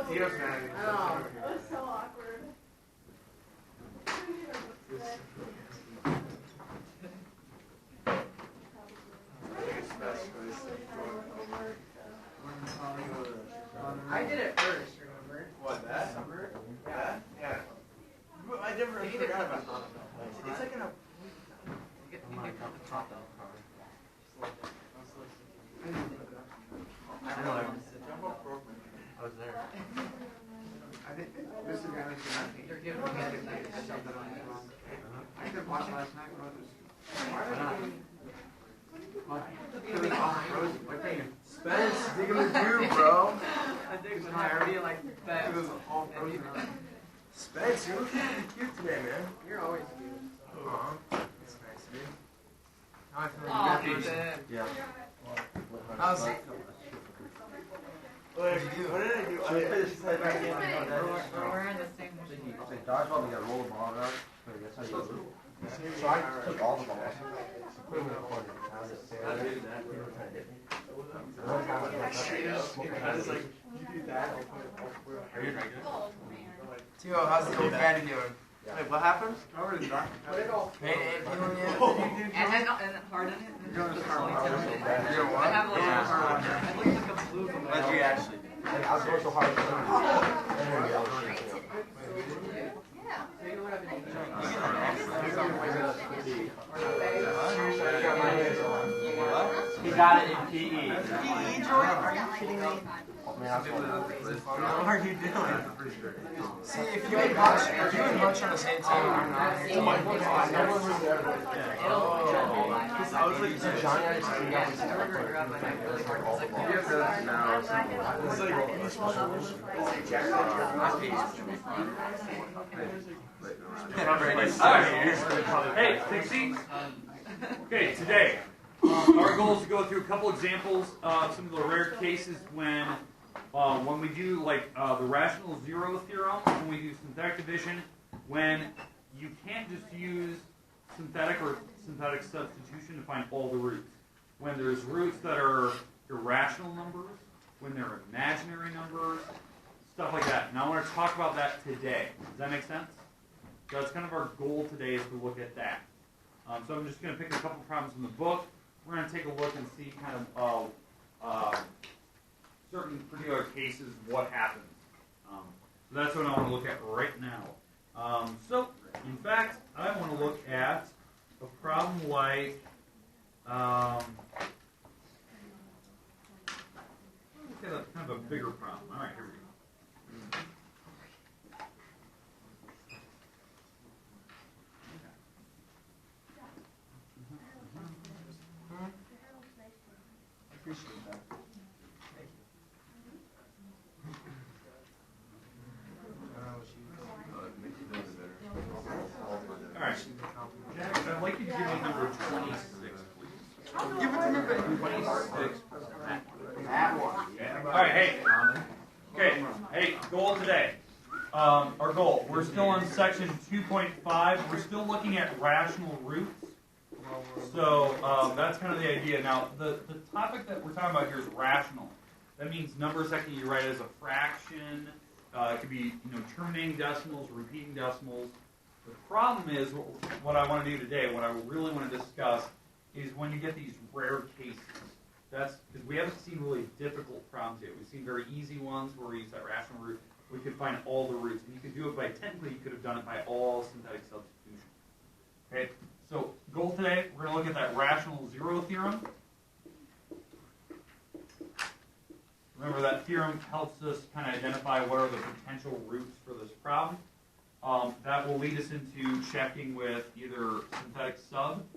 Theo's mad. Oh. That was so awkward. I did it first, remember? What, that? Summer? That? Yeah. But I never forgot about that. It's like in a... You get the top out. I know. I was there. I think this is going to be You're giving me something on it. I could watch last night, brothers. Spence, digging the goo, bro. I dig some already like that. It was all frozen up. Spence, you're looking pretty cute today, man. You're always cute. Aw, that's nice of you. How I feel Oh, like you got man. Yeah. How's it? What did I do? What did I do? I just had back in. We're wearing the same machine. Say dodgeball, we got roll the ball around. That's how you do it. So I took all the balls, put them in a corner. I was just saying, I did that. one time I was I was like, you do that, I'll put it all through. Are you drinking? Tio, how's the old caddy doing? Wait, what happened? Put it all. Hey, feeling yet? And hard in it. You're doing the car wash. I have like a car wash. I look like a blue from What did you actually do? I was going so hard. He got it in PE. PE, Joy? Are you kidding me? Man, I was going What are you doing? See, if you and Hutch on the same team, I'm not. Oh my God. I was like, Johnny had to see that. Hey, take seats. Okay, today, our goal is to go through a couple examples of some of the rare cases when we do like the rational zero theorem, when we do synthetic division, when you can't just use synthetic or synthetic substitution to find all the roots. When there's roots that are irrational numbers, when they're imaginary numbers, stuff like that. And I want to talk about that today. Does that make sense? So that's kind of our goal today, is to look at that. So I'm just going to pick a couple problems from the book. We're going to take a look and see kind of certain particular cases, what happens. So that's what I want to look at right now. So, in fact, I want to look at a problem like, kind of a bigger problem. All right, here we go. All right, Jack, I'd like you to give me number 26, please. Give it to me, baby. 26. That one. All right, hey. Okay, hey, goal today. Our goal, we're still on section 2.5. We're still looking at rational roots. So that's kind of the idea. Now, the topic that we're talking about here is rational. That means numbers that can be write as a fraction. It could be terminating decimals, repeating decimals. The problem is, what I want to do today, what I really want to discuss, is when you get these rare cases. That's because we haven't seen really difficult problems yet. We've seen very easy ones where we use that rational root. We could find all the roots. And you could do it by, technically, you could have done it by all synthetic substitution. Okay, so goal today, we're going to look at that rational zero theorem. Remember, that theorem helps us kind of identify what are the potential roots for this problem. That will lead us into checking with either synthetic substitution,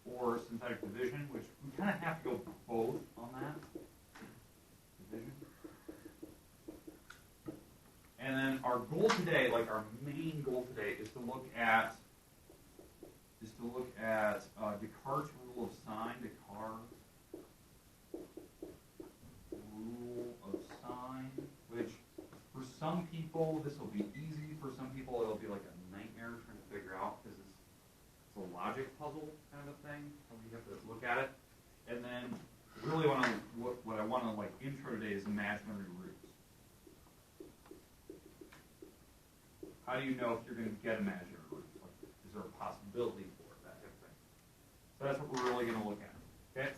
or synthetic division, which we kind of have to go both on that. Division. And then our goal today, like our main goal today, is to look at Descartes' rule of sign. Descartes' rule of sign, which for some people this will be easy. For some people it'll be like a a logic puzzle kind of a thing. You have to look at it. And then really what I want to like intro today is imaginary roots. How do you know if you're going to get imaginary roots? Like, is there a possibility for it, that type of thing? So that's what we're really going to look at. Okay?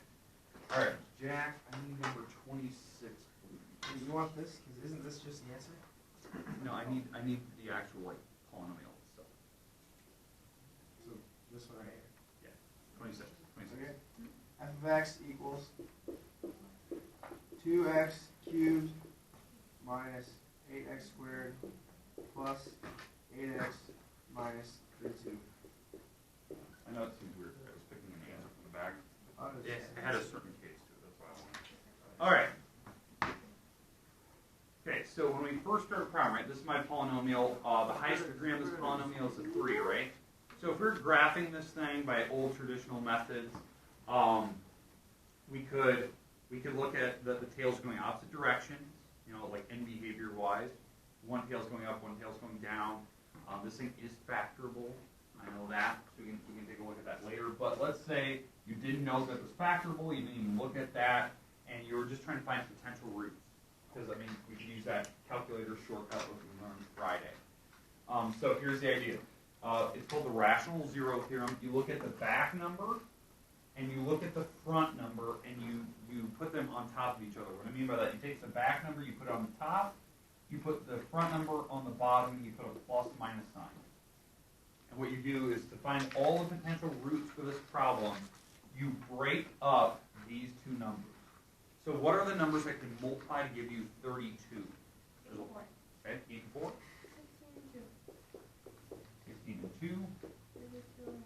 All right, Jack, I need number 26, please. You want this? Because isn't this just the answer? No, I need the actual like polynomial stuff. So this one right here. Yeah, 26. Okay. F of x equals 2x cubed minus 8x squared plus 8x minus 32. I know it seems weird. I was picking an answer from the back. Yes. It had a certain case to it. That's why I wanted. All right. Okay, so when we first start a problem, right, this is my polynomial. The highest degree on this polynomial is a 3, right? So if we're graphing this thing by old traditional methods, we could look at the tails going opposite directions, you know, like end behavior-wise. One tail's going up, one tail's going down. This thing is factorable. I know that, so we can take a look at that later. But let's say you didn't know that it was factorable, you didn't even look at that, and you were just trying to find potential roots. Because, I mean, we can use that calculator shortcut that we learned Friday. So here's the idea. It's called the rational zero theorem. You look at the back number, and you look at the front number, and you put them on top of each other. What I mean by that, you take the back number, you put it on the top, you put the front number on the bottom, and you put a plus minus sign. And what you do is to find all the potential roots for this problem, you break up these two numbers. So what are the numbers that can multiply to give you 32? Okay, 8 and 4. 16 and 2. 32 and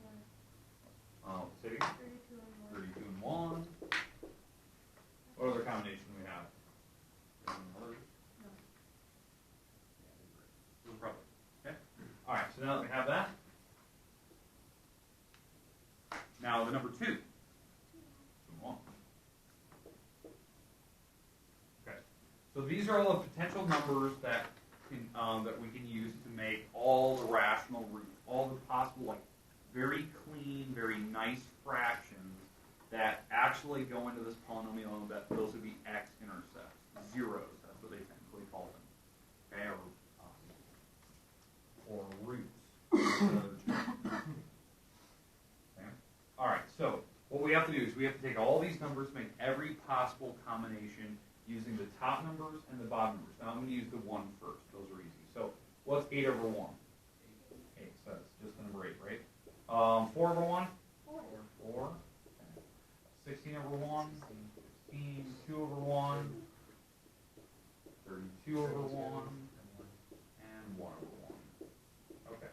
1. Oh, say it again. 32 and 1. What other combination do we have? Another? No. Yeah, probably. Okay. All right. So now that we have that, now the number 2. Okay. So these are all the potential numbers that we can use to make all the rational roots, all the possible like very clean, very nice fractions that actually go into this polynomial, and that those would be x-intercepts, zeros. That's what they technically call them, okay, or roots. Okay. All right. So what we have to do is we have to take all these numbers, make every possible combination using the top numbers and the bottom numbers. Now I'm going to use the 1 first. Those are easy. So what's 8 over 1? 8. So that's just the number 8, right? 4 over 1? 4. 4. Okay. 16 over 1? 16. 2 over 1? 32 over 1? And 1 over 1. Okay.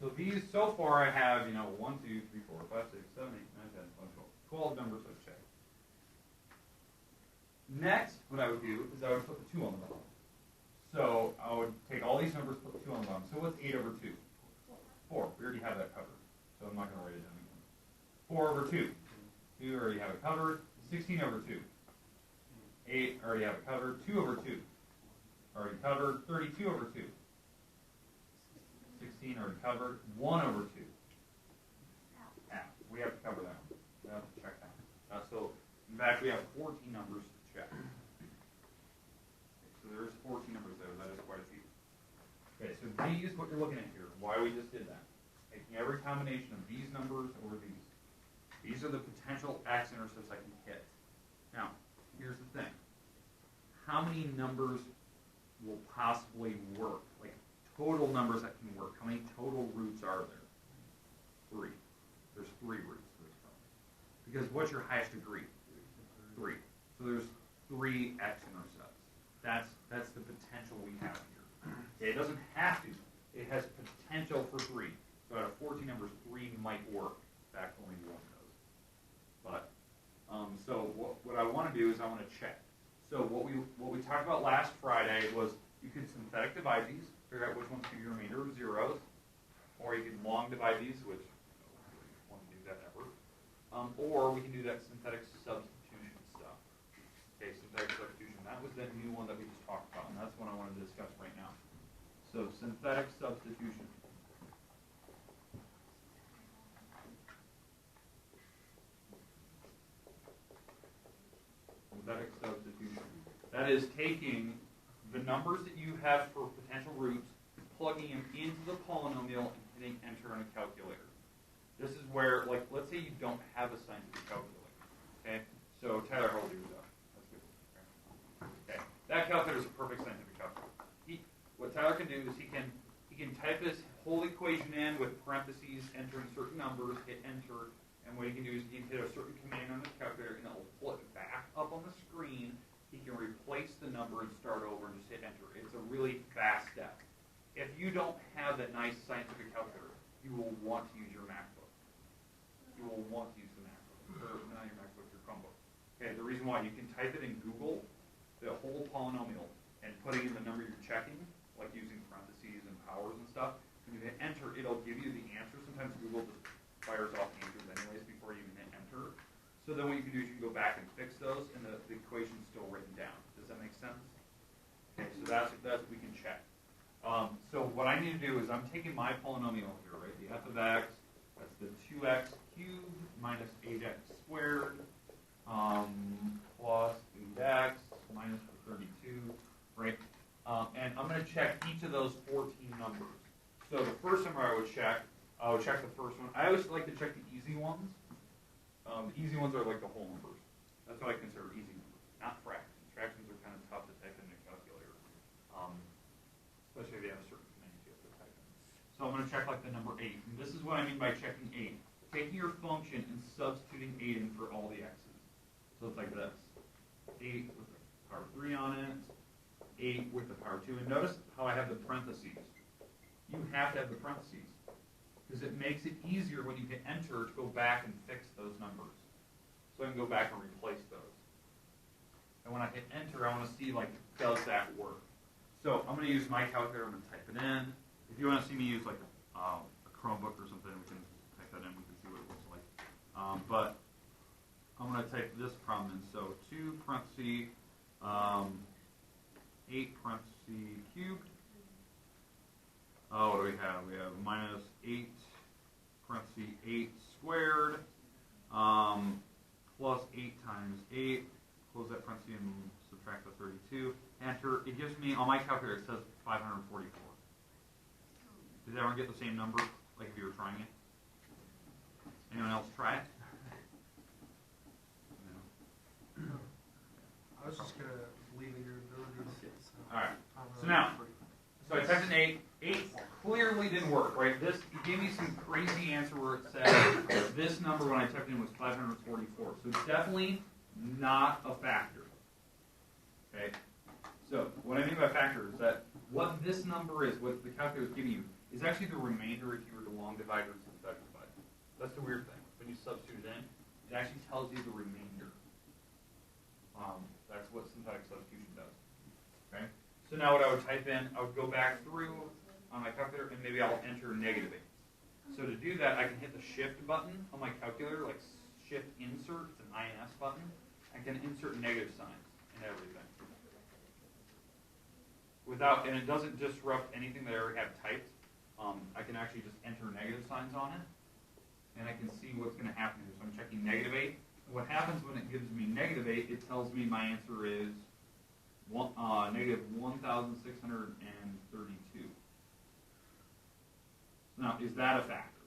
So these, so far I have, 1, 2, 3, 4, 5, 6, 7, 8, 9, 10, 11, 12 numbers I've checked. Next, what I would do is I would put the 2 on the bottom. So I would take all these numbers, put the 2 on the bottom. So what's 8 over 2? 4. We already have that covered. So I'm not going to write it down again. 4 over 2. 2, I already have it covered. 16 over 2. 8, I already have it covered. 2 over 2. Already covered. 32 over 2. 16 already covered. 1 over 2. Half. We have to cover that one. We have to check that. So, in fact, we have 14 numbers to check. Okay, so there's 14 numbers there. That is quite a few. Okay, so these, what you're looking at here, why we just did that. Taking every combination of these numbers over these. These are the potential x-intercepts I can hit. Now, here's the thing. How many numbers will possibly work? Like, total numbers that can work. How many total roots are there? 3. There's 3 roots for this problem. Because what's your highest degree? 3. So there's 3 x-intercepts. That's the potential we have here. Okay, it doesn't have to. It has potential for 3. So out of 14 numbers, 3 might work. In fact, only 1 does. But so what I want to do is I want to check. So what we talked about last Friday was you can synthetic divide these, figure out which ones give you a remainder of zeros, or you can long divide these, which I don't want to do that ever, or we can do that synthetic substitution stuff. Okay, synthetic substitution. That was the new one that we just talked about, and that's what I want to discuss right now. So synthetic substitution. That is taking the numbers that you have for potential roots, plugging them into the polynomial, and hitting enter on a calculator. This is where, like, let's say you don't have a scientific calculator. Okay? So Tyler, hold yours up. That's good. Okay. That calculator is a perfect scientific calculator. What Tyler can do is he can type this whole equation in with parentheses, entering certain numbers, hit enter, and what he can do is he can hit a certain command on the calculator, and it'll pull it back up on the screen. He can replace the number and start over and just hit enter. It's a really fast step. If you don't have that nice scientific calculator, you will want to use your MacBook. You will want to use the MacBook, or not your MacBook, your Chromebook. Okay, the reason why, you can type it in Google, the whole polynomial, and putting in the number you're checking, like using parentheses and powers and stuff. When you hit enter, it'll give you the answer. Sometimes Google just fires off answers anyways before you even hit enter. So then what you can do is you can go back and fix those, and the equation's still written down. Does that make sense? Okay, so that's what we can check. So what I need to do is I'm taking my polynomial here, right? The f of x, that's the 2x cubed minus 8x squared plus 8x minus the 32, right? And I'm going to check each of those 14 numbers. So the first number I would check the first one. I always like to check the easy ones. The easy ones are like the whole numbers. That's what I consider easy numbers, not fractions. Fractions are kind of tough to type in a calculator, especially if you have a certain command you have to type in. So I'm going to check like the number 8. And this is what I mean by checking 8. Taking your function and substituting 8 in for all the x's. So it's like this. 8 with the power 3 on it. 8 with the power 2. And notice how I have the parentheses. You have to have the parentheses, because it makes it easier when you hit enter to go back and fix those numbers. So I can go back and replace those. And when I hit enter, I want to see, like, does that work? So I'm going to use my calculator. I'm going to type it in. If you want to see me use, like, a Chromebook or something, we can type that in. We can see what it looks like. But I'm going to type this problem in. So 2 parentheses, 8 parentheses cubed. Oh, what do we have? We have minus 8 parentheses 8 squared plus 8 times 8. Close that parentheses and subtract the 32. Enter. It gives me, on my calculator, it says 544. Did everyone get the same number, like if you were trying it? Anyone else try it? No. I was just going to believe in your abilities. All right. So now, so I typed in 8. 8 clearly didn't work, right? This gave me some crazy answer where it said this number when I typed in was 544. So it's definitely not a factor. Okay? So what I mean by factor is that what this number is, what the calculator is giving you, is actually the remainder if you were to long divide or synthetic divide. That's the weird thing. When you substitute it in, it actually tells you the remainder. That's what synthetic substitution does. Okay? So now what I would type in, I would go back through on my calculator and maybe I'll enter -8. So to do that, I can hit the shift button on my calculator, like shift insert, it's an INS button. I can insert negative signs and everything. And it doesn't disrupt anything that I already have typed. I can actually just enter negative signs on it, and I can see what's going to happen here. So I'm checking -8. What happens when it gives me -8, it tells me my answer is negative 1,632. Now, is that a factor?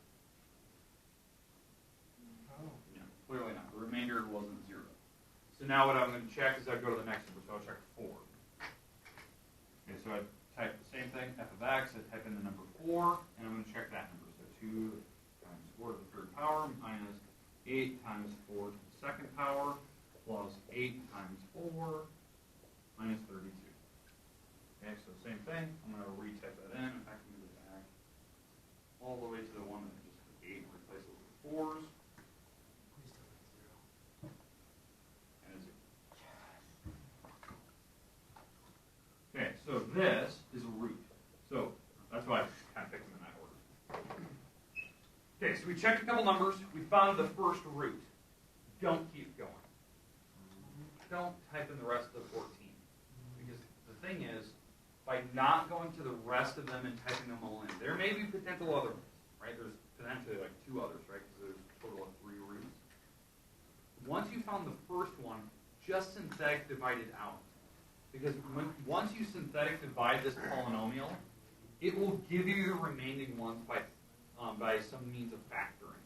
Oh. Yeah, clearly not. The remainder wasn't 0. So now what I'm going to check is I go to the next number. So I'll check 4. Okay, so I type the same thing, f of x. I type in the number 4, and I'm going to check that number. So 2 times 4 to the 3rd power minus 8 times 4 to the 2nd power plus 8 times 4 minus 32. Okay, so same thing. I'm going to retype that in. In fact, move it back all the way to the one that I just put 8 and replace it with 4s. Please don't have 0. And a 0. Okay, so this is a root. So that's why I kind of picked them in that order. Okay, so we checked a couple numbers. We found the first root. Don't keep going. Don't type in the rest of the 14. Because the thing is, by not going to the rest of them and typing them all in, there may be potential other ones, right? There's potentially like 2 others, right? Because there's a total of 3 roots. Once you found the first one, just synthetic divide it out. Because once you synthetic divide this polynomial, it will give you the remaining ones by some means of factoring.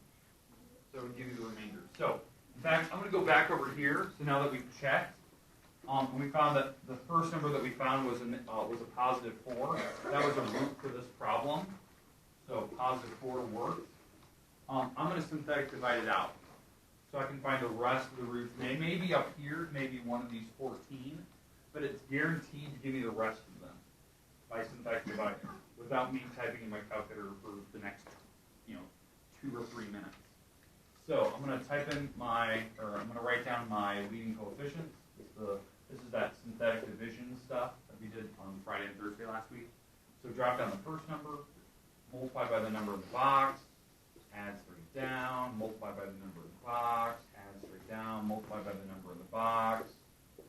So it will give you the remainder. So, in fact, I'm going to go back over here. So now that we've checked, we found that the first number that we found was a positive 4. That was a root for this problem. So positive 4 works. I'm going to synthetic divide it out. So I can find the rest of the roots. They may be up here, maybe one of these 14, but it's guaranteed to give me the rest of them by synthetic dividing without me typing in my calculator for the next, 2 or 3 minutes. So I'm going to I'm going to write down my leading coefficients. This is that synthetic division stuff that we did on Friday and Thursday last week. So drop down the first number, multiply by the number in the box, add straight down, multiply by the number in the box, add straight down, multiply by the number in the box,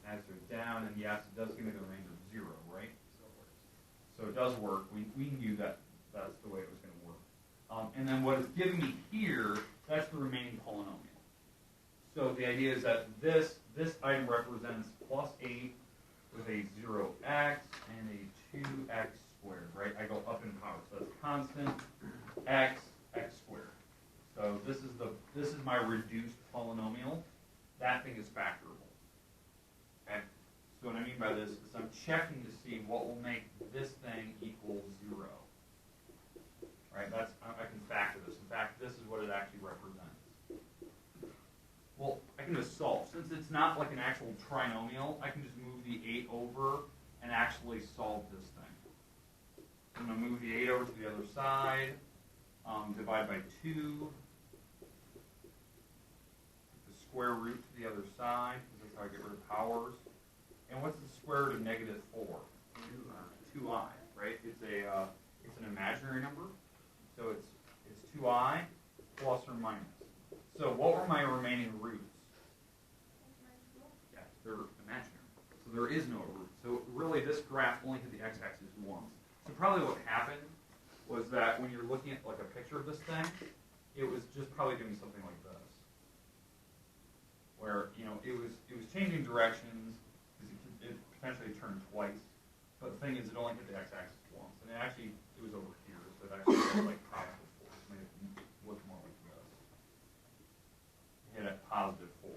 add straight down, and yes, it does give me the remainder of 0, right? So it does work. We knew that that's the way it was going to work. And then what it's giving me here, that's the remaining polynomial. So the idea is that this item represents plus 8 with a 0x and a 2x squared, right? I go up in power, so that's constant x squared. So this is my reduced polynomial. That thing is factorable. Okay? So what I mean by this is I'm checking to see what will make this thing equal 0. Right? I can factor this. In fact, this is what it actually represents. Well, I can just solve. Since it's not like an actual trinomial, I can just move the 8 over and actually solve this thing. I'm going to move the 8 over to the other side, divide by 2, the square root to the other side, because that's how I get rid of powers. And what's the square root of negative 4? 2i, right? It's an imaginary number, so it's 2i plus or minus. So what were my remaining roots? Yeah, they're imaginary. So there is no root. So really this graph only hit the x-axis once. So probably what happened was that when you're looking at like a picture of this thing, it was just probably doing something like this. Where, it was changing directions, because it potentially turned twice. But the thing is, it only hit the x-axis once. And it was over here, so it actually was like positive 4. It made it look more like this. Hit at positive 4.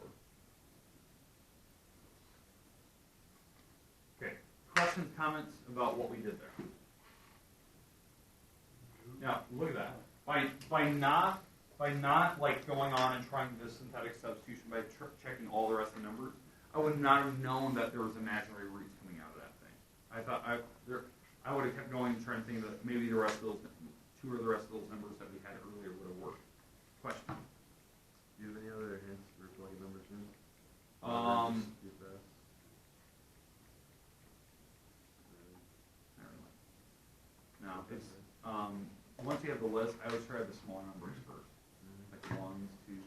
Okay, questions, comments about what we did there? Now, look at that. By not like going on and trying this synthetic substitution by checking all the rest of the numbers, I would not have known that there was imaginary roots coming out of that thing. I would have kept going and trying to think that maybe the rest of those 2 or the rest of those numbers that we had earlier would have worked. Question? Do you have any other hints for plugging numbers in? No, it's once you have the list, I always try the small numbers first, like 1s, 2s.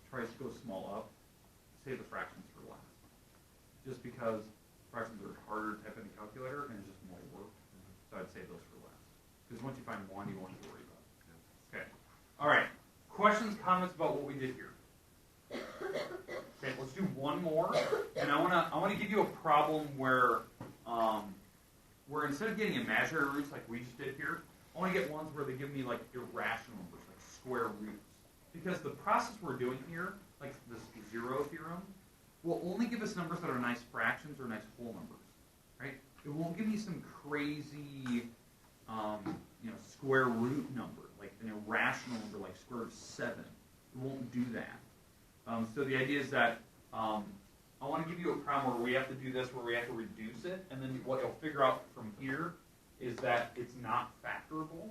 Try to go small up. Save the fractions for last, just because fractions are harder to type in the calculator and it's just more work. So I'd save those for last, because once you find 1, you won't have to worry about it. Okay. All right. Questions, comments about what we did here? Okay, let's do one more, and I wanna give you a problem where instead of getting imaginary roots like we just did here, I want to get ones where they give me like irrational numbers, like square roots. Because the process we're doing here, like this 0 theorem, will only give us numbers that are nice fractions or nice whole numbers, right? It won't give me some crazy, square root number, like an irrational number, like square root of 7. It won't do that. So the idea is that I want to give you a problem where we have to do this, where we have to reduce it, and then what you'll figure out from here is that it's not factorable,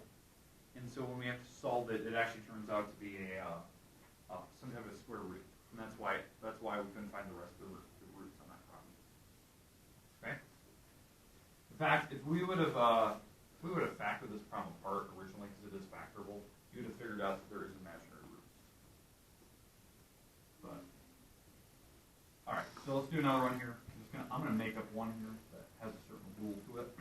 and so when we have to solve it, it actually turns out to be some type of square root, and that's why we couldn't find the rest of the roots on that problem. Okay. In fact, if we would have factored this problem apart originally, because it is factorable, you would have figured out that there is imaginary roots. But all right, so let's do another one here. I'm gonna make up one here that has a certain rule to it.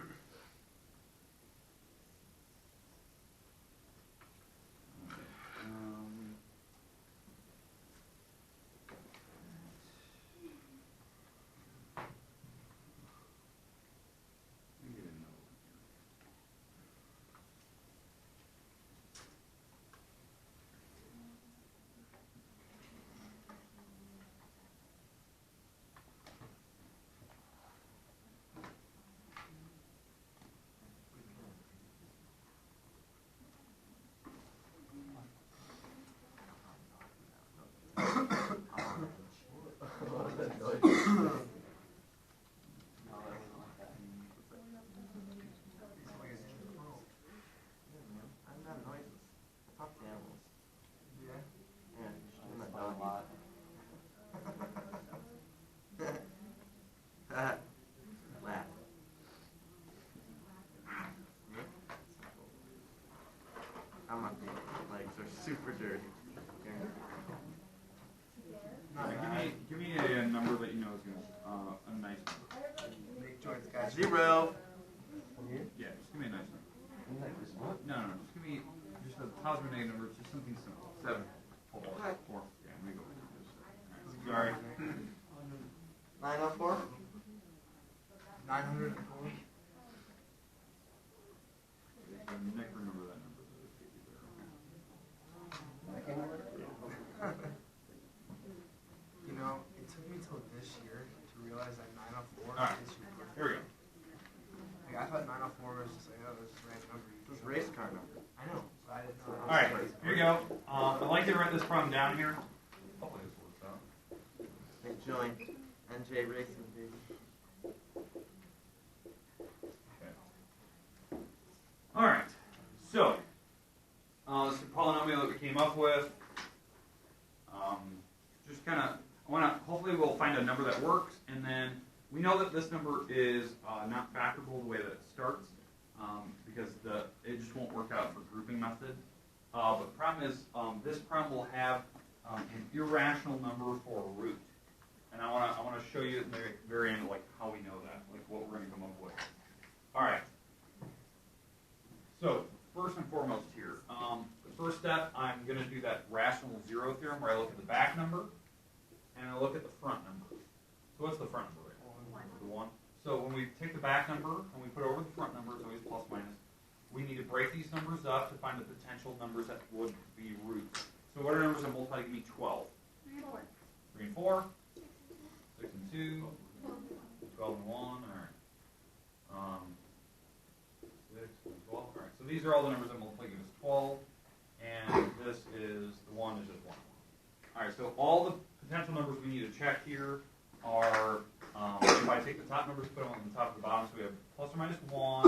Super dirty. Give me a number that you know is gonna a nice number. Make joints, guys. 0. Yeah, just give me a nice number. No, just give me just a positive negative number, just something simple. 7. 4. Yeah, let me go with this. Sorry. 904. 904. Nick, remember that number. You know, it took me till this year to realize that 904 Alright, is your birthday. here we go. Like, I thought 904 was just like, oh, this is a random number. This is race car number. I know, so I didn't know. Alright, here you go. I'd like to write this problem down here. Hopefully this works out. Big joint. NJ Racing, baby. Alright, so, this is a polynomial that we came up with. Just kind of, hopefully we'll find a number that works, and then we know that this number is not factorable the way that it starts, because it just won't work out for grouping method. But the problem is, this problem will have an irrational number for a root. And I want to show you at the very end, like, how we know that, like, what we're going to come up with. Alright. So, first and foremost here, the first step, I'm going to do that rational zero theorem where I look at the back number and I look at the front number. So what's the front number right now? The 1. So when we take the back number and we put it over the front number, it's always plus minus. We need to break these numbers up to find the potential numbers that would be roots. So what are numbers that multiply to give me 12? 3 and 4, 6 and 2, 12 and 1, alright. 6 and 12, alright. So these are all the numbers that multiply to give us 12, and this is, the 1 is just 1. Alright, so all the potential numbers we need to check here are, if I take the top numbers, put them on the top of the bottom, so we have plus or minus 1,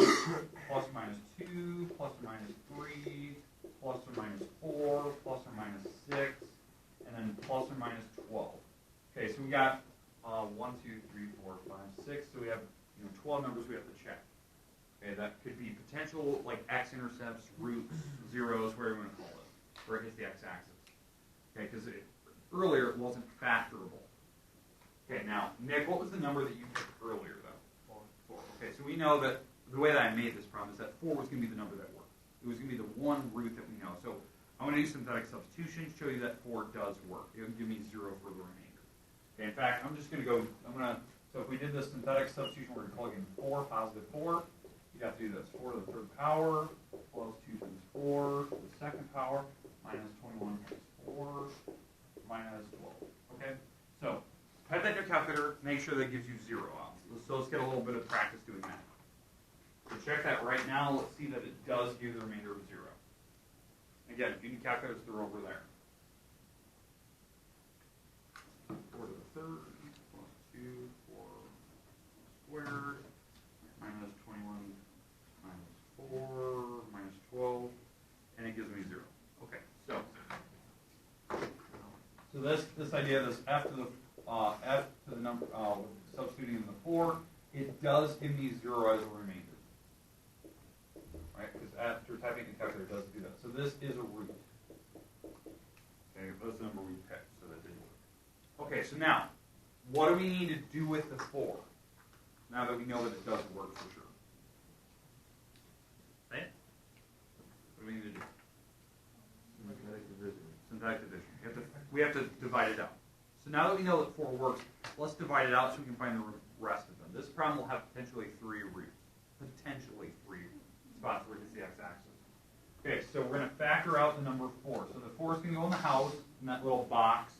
plus or minus 2, plus or minus 3, plus or minus 4, plus or minus 6, and then plus or minus 12. Okay, so we got 1, 2, 3, 4, 5, 6, so we have 12 numbers we have to check. Okay, that could be potential, like x-intercepts, roots, zeros, whatever you want to call it, where it hits the x-axis. Okay, because earlier it wasn't factorable. Okay, now, Nick, what was the number that you picked earlier, though? 4. Okay, so we know that the way that I made this problem is that 4 was going to be the number that worked. It was going to be the one root that we know. So I'm going to use synthetic substitution to show you that 4 does work. It will give me 0 for the remainder. Okay, in fact, I'm just going to go, so if we did this synthetic substitution, we're going to plug in 4, positive 4. You'd have to do this. 4 to the third power, plus 2 times 4 to the second power, minus 21 times 4, minus 12. Okay? So, type that in your calculator, make sure that gives you 0 out. So let's get a little bit of practice doing that. So check that right now. Let's see that it does give the remainder of 0. Again, if you need calculators, they're over there. 4 to the third, plus 2, 4 squared, minus 21, minus 4, minus 12, and it gives me 0. Okay, so this idea, this f to the number, substituting in the 4, it does give me 0 as a remainder. Right? Because after typing in the calculator, it does do that. So this is a root. Okay, that's the number we picked, so that didn't work. Okay, so now, what do we need to do with the 4? Now that we know that it does work for sure. Say it? What do we need to do? Synthetic division. We have to divide it out. So now that we know that 4 works, let's divide it out so we can find the rest of them. This problem will have potentially 3 roots. Potentially 3 spots where it hits the x-axis. Okay, so we're going to factor out the number 4. So the 4 is going to go in the house, in that little box.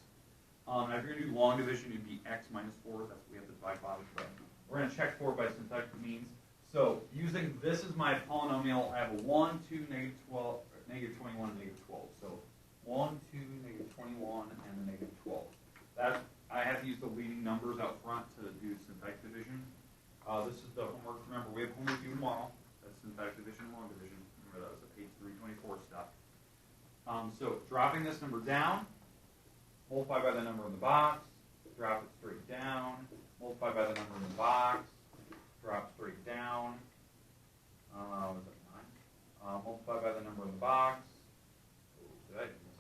Now if you're going to do long division, it'd be x minus 4. That's what we have to divide by. But we're going to check 4 by synthetic means. So using this as my polynomial, I have a 1, 2, negative 12, negative 21, and negative 12. So 1, 2, negative 21, and the negative 12. That, I have to use the leading numbers out front to do synthetic division. This is the homework. Remember, we have homework due tomorrow. That's synthetic division and long division. Remember, that was a page 324 stuff. So dropping this number down, multiply by the number in the box, drop it straight down, multiply by the number in the box, drop straight down. Was that 9? Multiply by the number in the box. Oh, did I miss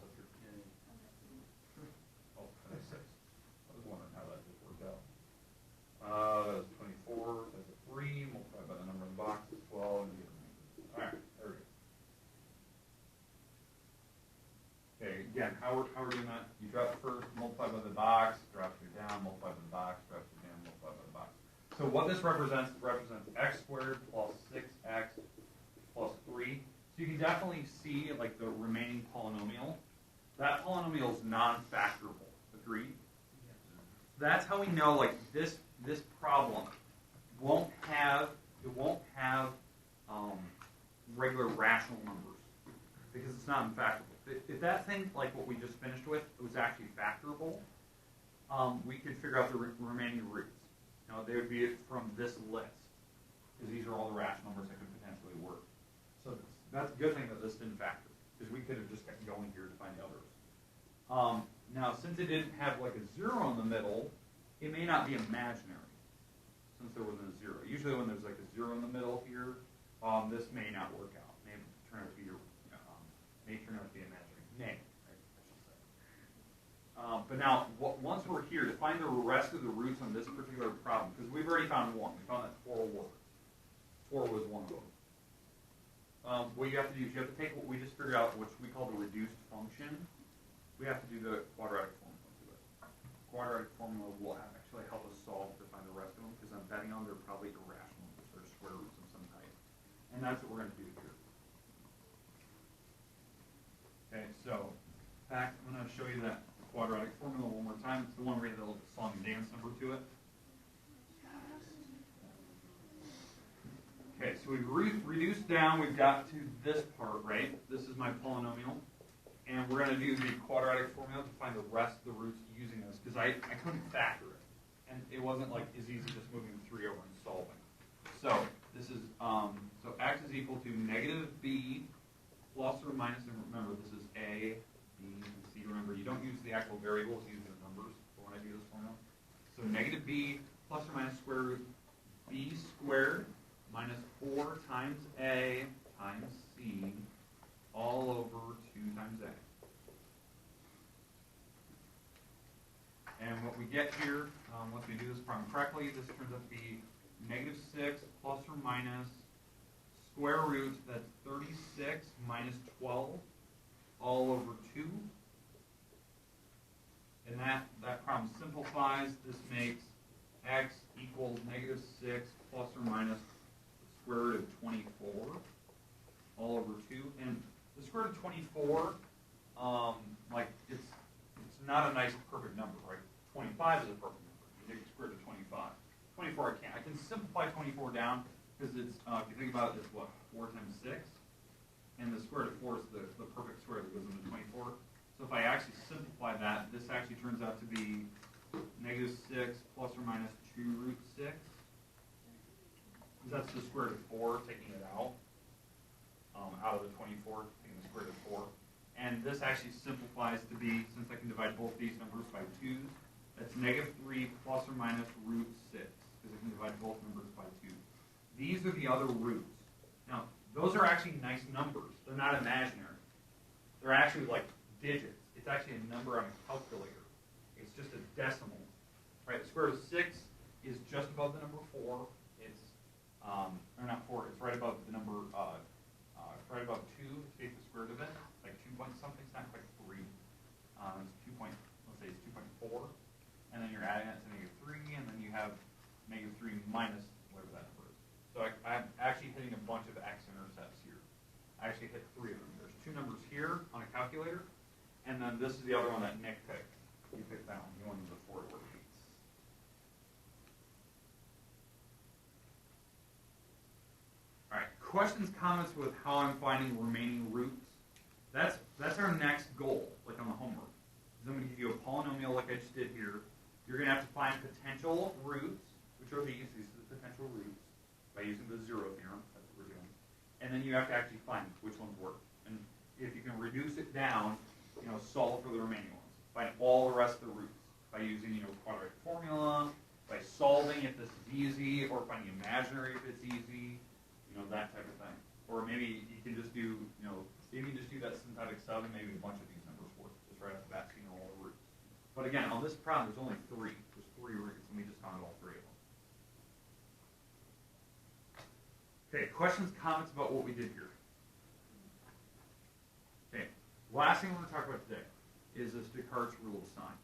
again, how we're doing that, you drop it first, multiply by the box, drop it down, multiply by the box, drop it down, multiply by the box. So what this represents x squared plus 6x plus 3. So you can definitely see like the remaining polynomial. That polynomial is non-factorable. Agreed? That's how we know like this problem won't have regular rational numbers because it's not infactorable. If that thing, like what we just finished with, was actually factorable, we could figure out the remaining roots. Now, they would be from this list, because these are all the rational numbers that could potentially work. So that's a good thing that this didn't factor, because we could have just kept going here to find the others. Now, since it didn't have like a 0 in the middle, it may not be imaginary, since there wasn't a 0. Usually when there's like a 0 in the middle here, this may not work out. May turn out to be imaginary. May, right, I should say. But now, once we're here, to find the rest of the roots on this particular problem, because we've already found one. We found that 4 worked. 4 was one of them. What you have to do is you have to take what we just figured out, which we call the reduced function. We have to do the quadratic formula to it. Quadratic formula will actually help us solve to find the rest of them, because I'm betting on they're probably irrational, because they're square roots of some type. And that's what we're going to do here. Okay, so I'm going to show you that quadratic formula one more time. It's the one where you have the little song and dance number to it. Okay, so we've reduced down. We've got to this part, right? This is my polynomial. And we're going to do the quadratic formula to find the rest of the roots using this, because I couldn't factor it. And it wasn't like as easy just moving 3 over and solving. So this is, so x is equal to negative b plus or minus, and remember this is a, b, and c. Remember, you don't use the actual variables, you use the numbers when I do this formula. So negative b plus or minus square root b squared minus 4 times a times c all over 2 times a. And what we get here, once we do this problem correctly, this turns out to be negative 6 plus or minus square root, that's 36 minus 12 all over 2. And that problem simplifies. This makes x equals negative 6 plus or minus the square root of 24 all over 2. And the square root of 24, like it's not a nice perfect number, right? 25 is a perfect number. You take the square root of 25. 24 I can't. I can simplify 24 down because it's, if you think about it, it's what, 4 times 6? And the square root of 4 is the perfect square that goes into 24. So if I actually simplify that, this actually turns out to be negative 6 plus or minus 2 root 6. That's the square root of 4, taking it out of the 24, taking the square root of 4. And this actually simplifies to be, since I can divide both these numbers by 2s, that's negative 3 plus or minus root 6, because I can divide both numbers by 2. These are the other roots. Now, those are actually nice numbers. They're not imaginary. They're actually like digits. It's actually a number on a calculator. It's just a decimal. Right? The square root of 6 is just above the number 4. It's, or not 4, it's right above the number, right above 2, take the square root of it, like 2 point something, it's not quite 3. It's 2 point, let's say it's 2.4. And then you're adding that to negative 3, and then you have negative 3 minus whatever that number is. So I'm actually hitting a bunch of x-intercepts here. I actually hit 3 of them. There's 2 numbers here on a calculator, and then this is the other one that Nick picked. You picked that one. You wanted the 4 worksheets. All right. Questions, comments with how I'm finding remaining roots. That's our next goal, like on the homework. I'm going to give you a polynomial like I just did here. You're going to have to find potential roots, which are these are the potential roots, by using the 0 theorem. That's what we're doing. And then you have to actually find which ones work. And if you can reduce it down, solve for the remaining ones. Find all the rest of the roots by using, quadratic formula, by solving if this is easy, or finding imaginary if it's easy, that type of thing. Or maybe you can just do, maybe just do that synthetic sub, and maybe a bunch of these numbers work just right off the bat, seeing all the roots. But again, on this problem, there's only 3. There's 3 roots, and we just found all 3 of them. Okay, questions, comments about what we did here? Okay, last thing we're going to talk about today. is this Descartes rule of sign.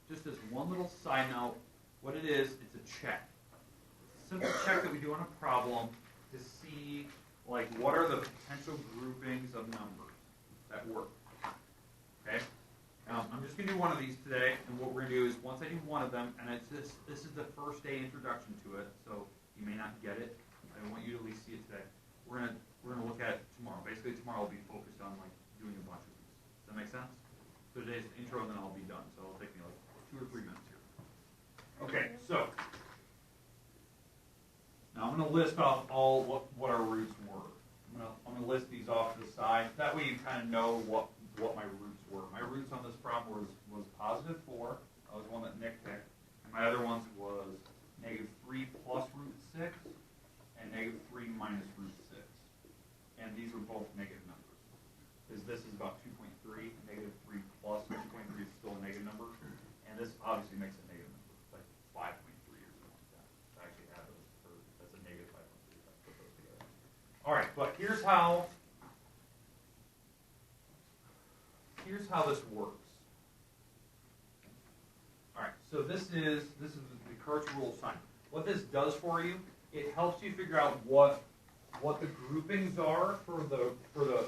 Just as one little side note, what it is, it's a check. It's a simple check that we do on a problem to see, like, what are the potential groupings of numbers that work. Okay? I'm just going to do one of these today, and what we're going to do is, once I do one of them, and this is the first day introduction to it, so you may not get it. I want you to at least see it today. We're gonna look at it tomorrow. Basically, tomorrow I'll be focused on like doing a bunch of these. Does that make sense? So today's the intro, and then I'll be done. So it'll take me like 2 or 3 minutes here. Okay, so now I'm gonna list off all what our roots were. I'm gonna list these off to the side. That way you kind of know what my roots were. My roots on this problem was +4. That was one that Nick picked, and my other ones was -3 plus root 6 and -3 minus root 6. And these were both negative numbers. Because this is about 2.3, -3 plus 2.3 is still a negative number. And this obviously makes a negative number, like 5.3 or something like that. I actually add those, that's a -5.3 if I put those together. Alright, but here's how this works. Alright, so this is the Curt Rule of sign. What this does for you, it helps you figure out what the groupings are for the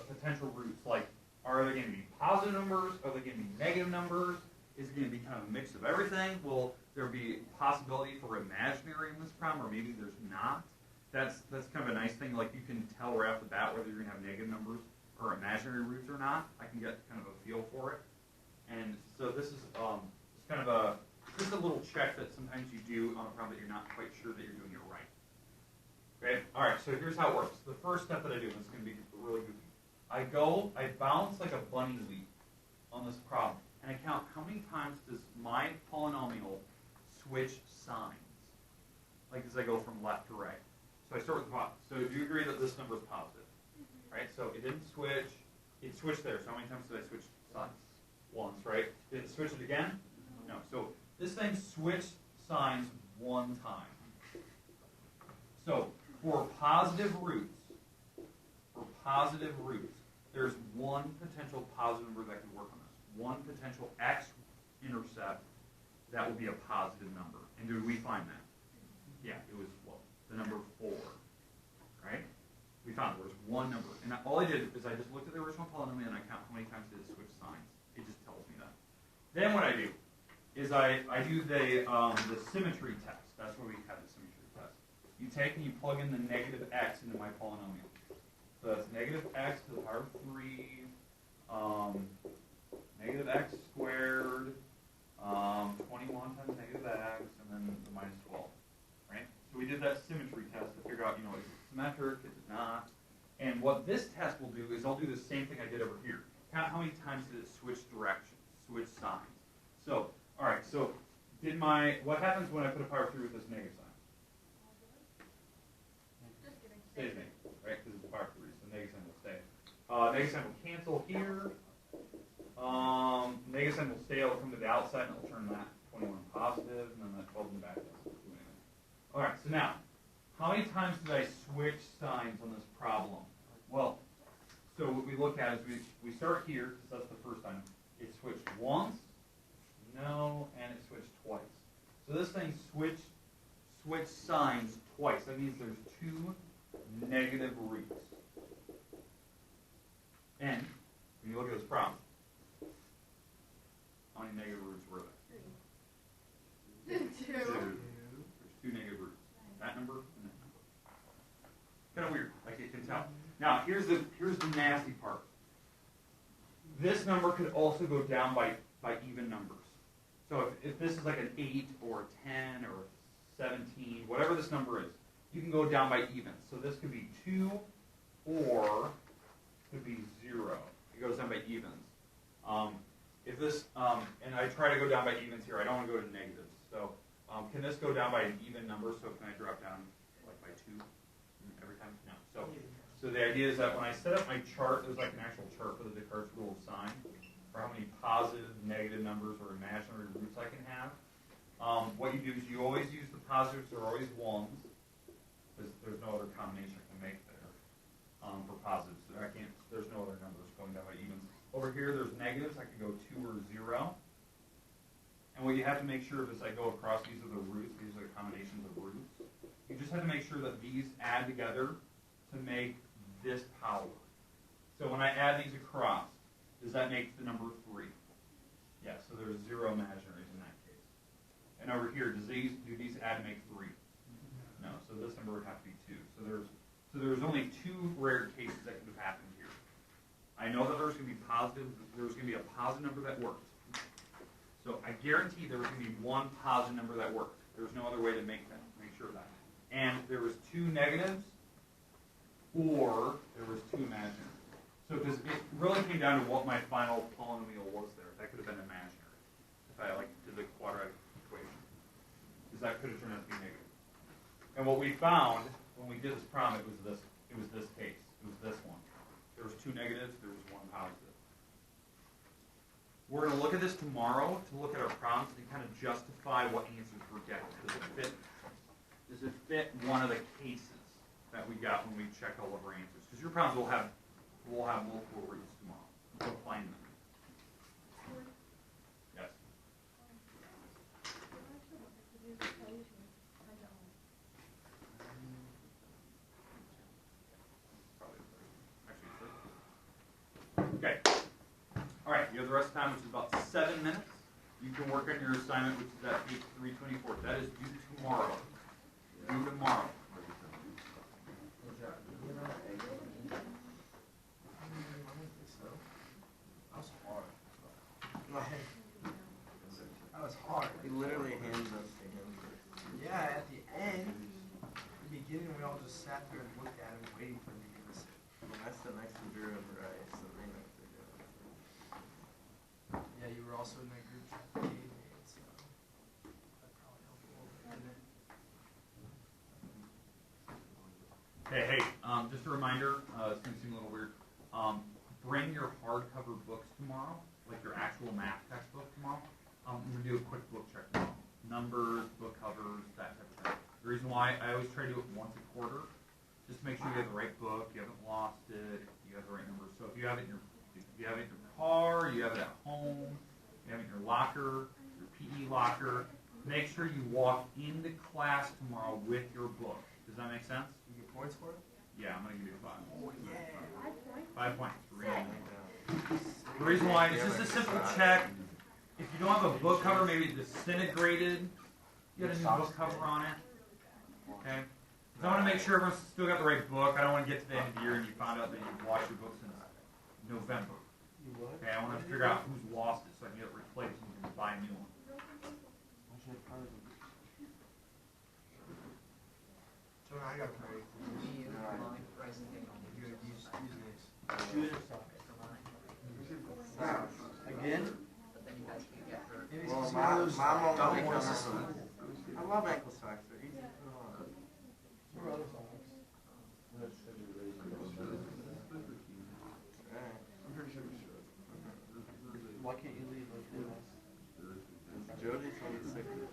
potential roots. Like, are they going to be positive numbers? Are they going to be negative numbers? Is it going to be kind of a mix of everything? Will there be possibility for imaginary in this problem, or maybe there's not? That's kind of a nice thing. Like, you can tell right off the bat whether you're going to have negative numbers or imaginary roots or not. I can get kind of a feel for it. And so this is it's kind of just a little check that sometimes you do on a problem that you're not quite sure that you're doing it right. Okay? Alright, so here's how it works. The first step that I do, and it's going to be really goofy. I bounce like a bunny leap on this problem, and I count how many times does my polynomial switch signs, like as I go from left to right. So I start with the bottom. So do you agree that this number is positive? Right? So it didn't switch, it switched there. So how many times did I switch signs? Once, right? Did it switch it again? No. So this thing switched signs 1 time. So for positive roots, there's one potential positive number that can work on this. One potential x-intercept that will be a positive number. And did we find that? Yeah, it was the number 4. Right? We found there was one number. And all I did is I just looked at the original polynomial and I count how many times did it switch signs. It just tells me that. Then what I do is I do the symmetry test. That's where we have the symmetry test. You take and you plug in the negative x into my polynomial. So that's negative x to the power of 3, negative x squared, 21 times negative x, and then the minus 12. Right? So we did that symmetry test to figure out, is it symmetric, is it not? And what this test will do is I'll do the same thing I did over here. Count how many times did it switch directions, switch signs. So, all right, so what happens when I put a power 3 with this negative sign? Stays negative, right, because it's a power 3, so negative sign will stay. Negative sign will cancel here. Negative sign will stay, it'll come to the outside, and it'll turn that 21 positive, and then that 12 in the back doesn't do anything. All right, so now, how many times did I switch signs on this problem? Well, so what we look at is we start here, because that's the first time. It switched once, no, and it switched twice. So this thing switched signs twice. That means there's 2 negative roots. And when you look at this problem, how many negative roots were there? 2. There's 2 negative roots. That number and that number. Kind of weird, like you can tell. Now, here's the nasty part. This number could also go down by even numbers. So if this is like an 8 or a 10 or a 17, whatever this number is, you can go down by evens. So this could be 2 or could be 0. It goes down by evens. If this, and I try to go down by evens here, I don't want to go to negatives. So can this go down by an even number? So can I drop down like by 2 every time? No. So the idea is that when I set up my chart, there's like an actual chart for the Descartes rule of sign, for how many positive, negative numbers, or imaginary roots I can have. What you do is you always use the positives, they're always 1s, because there's no other combination I can make there for positives. There's no other numbers going down by evens. Over here, there's negatives. I could go 2 or 0. And what you have to make sure of is I go across, these are the roots. These are the combinations of roots. You just have to make sure that these add together to make this power. So when I add these across, does that make the number 3? Yes, so there's 0 imaginaries in that case. And over here, do these add to make 3? No, so this number would have to be 2. So there's only 2 rare cases that could have happened here. I know that there's going to be positive. There's going to be a positive number that worked. So I guarantee there was going to be one positive number that worked. There's no other way to make sure of that. And there was 2 negatives, or there was 2 imaginaries. So because it really came down to what my final polynomial was there. That could have been imaginary if I did the quadratic equation, because that could have turned out to be negative. And what we found when we did this problem, it was this case. It was this one. There was 2 negatives. There was 1 positive. We're going to look at this tomorrow to look at our problems and kind of justify what answers we're getting. Does it fit one of the cases that we got when we checked all of our answers? Because your problems will have multiple roots tomorrow. We'll find them. Yes. Okay. All right, you have the rest of the time, which is about 7 minutes. You can work on your assignment, which is at page 324. That is due tomorrow. Due tomorrow. That was hard. He literally hands us the answer. Yeah, at the end, the beginning, we all just sat there and looked at him, waiting for him to give us it. Well, I said next to Drew and Bryce, so they next to Drew. Yeah, you were also in that group chat that Dave made, so that probably helped a little bit, didn't it? Hey, just a reminder, it's going to seem a little weird. Bring your hardcover books tomorrow, like your actual math textbook tomorrow. We're going to do a quick book check tomorrow. Numbers, book covers, that type of thing. The reason why I always try to do it once a quarter, just to make sure you have the right book, you haven't lost it, you have the right numbers. So if you have it in your car, you have it at home, you have it in your locker, your PE locker, make sure you walk into class tomorrow with your book. Does that make sense? You get points for it? Yeah, I'm going to give you 5. Oh, yeah. 5.3. The reason why, it's just a simple check. If you don't have a book cover, maybe it's disintegrated, you got a new book cover on it. Okay? Because I want to make sure everyone's still got the right book. I don't want to get to the end of the year and you found out that you've lost your book since November. Okay, I want to figure out who's lost it so I can get it replaced and we can buy a new one. So I got to pray. Use this. Again? But then you guys can get hurt. Maybe Well, it's mom those won't double make ones. them. I love ankle socks. They're easy to put on. Alright. I'm pretty sure we should. Why can't you leave like this? Jody's on the sick leave.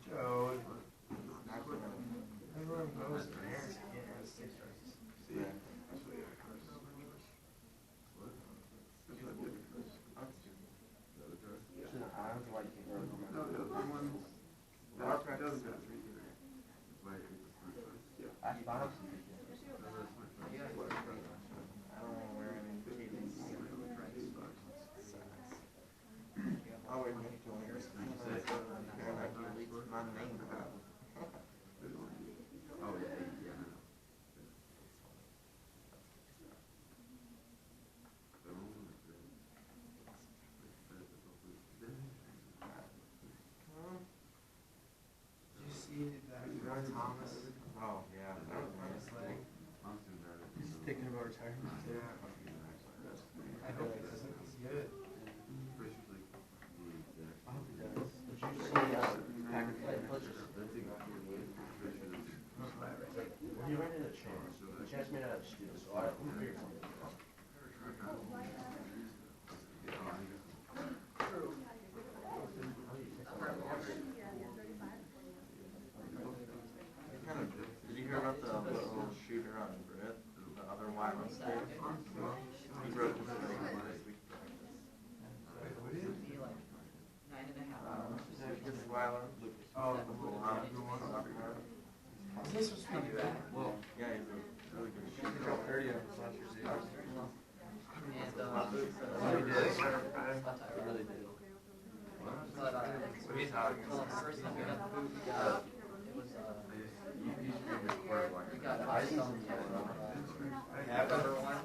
Joe. Not gonna- Everyone goes to parents can't have 6 races. Yeah. Our practice is at 3:30. I don't want to wear any PDs. I'll wear Nick Jones. Well, the first time we got the food, we got, it was, we got ice on the number one.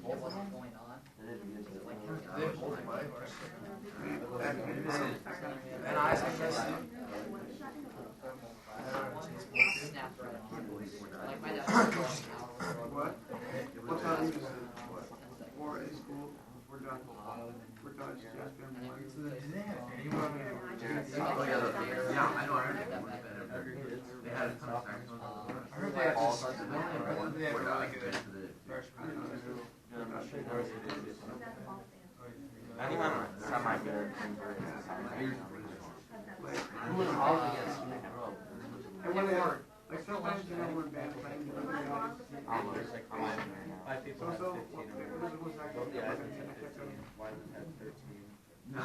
What was going on? And Isaac missed it. Snapped right on. Like my dad was going an hour. What? What time is it? Four at school. We're done. We're done. It's just been And then one. we were Yeah, I know, I heard they had a ton of snacks. I heard they have All this. sorts of They have a really good freshman. Anyone semi-good who was all against me, bro? And when they are, like sometimes, you know, when band playing, you know, they always. I'm just like, I'm right now. So, was that good? Yeah, I think why does it have 13? No.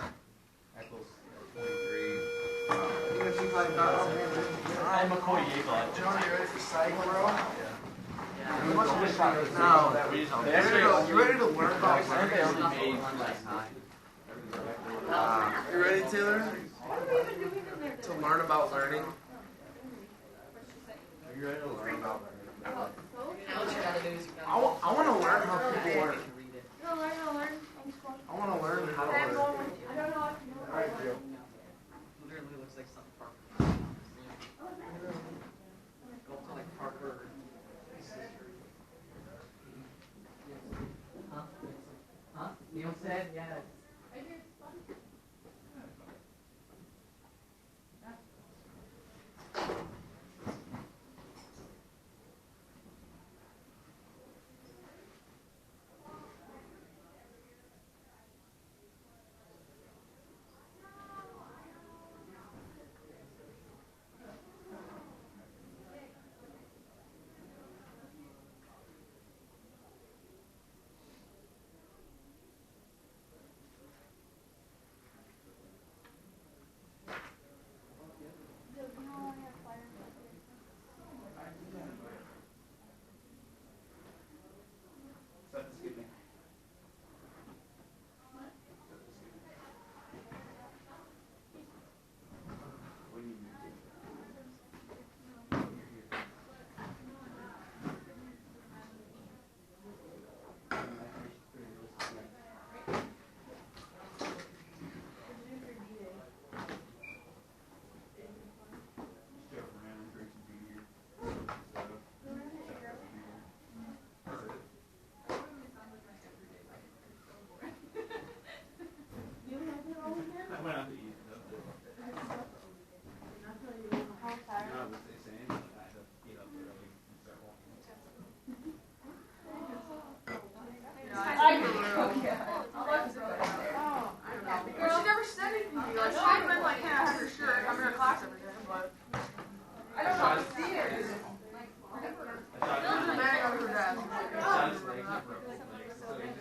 Equals 23. You know, she's like, oh, man. I'm McCoy Yeagle. Johnny, you ready for psych, bro? No, You ready to learn about they learning? only made last night. You ready, Taylor? To learn about learning? Are you ready to learn about learning? Now what you gotta do is you gotta. I want to learn how people work. Read it. No, I don't learn. I want to learn how to I'm work. going, I don't know what to do. Alright, Drew. Literally looks like something Parker. Go to like Parker. Huh? Huh? Neil said, yeah. She never said anything. Like,